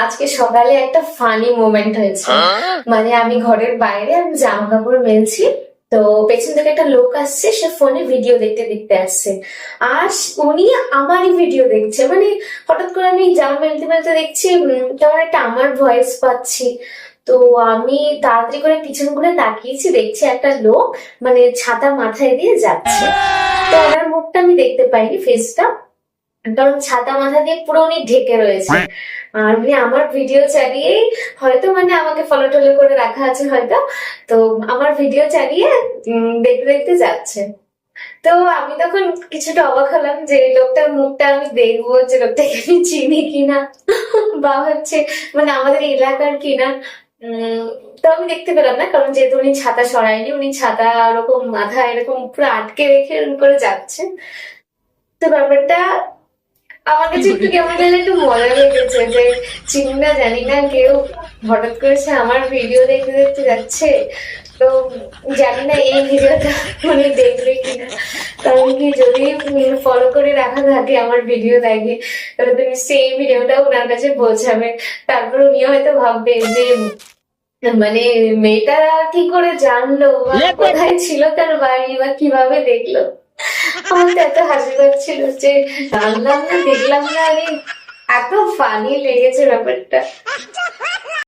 আজকে সকালে একটা ফানি মোমেন্ট হয়েছে। মানে আমি ঘরের বাইরে আমি জামা কাপড় মেলছি, তো পেছন থেকে একটা লোক আসছে, সে ফোনে ভিডিও দেখতে দেখতে আসছে। আর উনি আমারই ভিডিও দেখছে। মানে হঠাৎ করে আমি জামা মেলতে মেলতে দেখছি কেমন একটা আমার ভয়েস পাচ্ছি। তো আমি তাড়াতাড়ি করে পিছন ঘুরে তাকিয়েছি, দেখছি একটা লোক মানে ছাতা মাথায় দিয়ে যাচ্ছে। তো ওনার মুখটা আমি দেখতে পাইনি, ফেসটা, কারণ ছাতা মাথা দিয়ে পুরো উনি ঢেকে রয়েছে। আর উনি আমার ভিডিও চালিয়ে হয়তো মানে আমাকে ফলো টলো করে রাখা আছে হয়তো, তো আমার ভিডিও চালিয়ে দেখতে দেখতে যাচ্ছে। তো আমি তখন কিছুটা অবাক হলাম যে এই লোকটার মুখটা আমি দেখবো, যে লোকটাকে আমি চিনি কিনা বা হচ্ছে মানে আমাদের এলাকার কিনা। উম তো আমি দেখতে পেলাম না, কারণ যেহেতু উনি ছাতা সরায়নি, উনি ছাতা এরকম মাথা এরকম পুরো আটকে রেখে এরকম করে যাচ্ছে। তো ব্যাপারটা আমার কাছে একটু কেমন যেন একটু মজা লেগেছে যে চিনি না জানি না কেউ, হঠাৎ করে সে আমার ভিডিও দেখতে দেখতে যাচ্ছে। তো জানি না এই ভিডিওটা উনি দেখবে কিনা, কারণ কি যদি ফলো করে রাখা থাকে আমার ভিডিও দেখে, তাহলে তুমি সেই ভিডিওটা ওনার কাছে পৌঁছাবে। তারপর উনি হয়তো ভাববে যে মানে মেয়েটা কি করে জানলো, বা কোথায় ছিল তার বাড়ি, বা কিভাবে দেখলো। আমার তো এত হাসি পাচ্ছিল যে জানলাম না দেখলাম না, আরে এত ফানি লেগেছে ব্যাপারটা।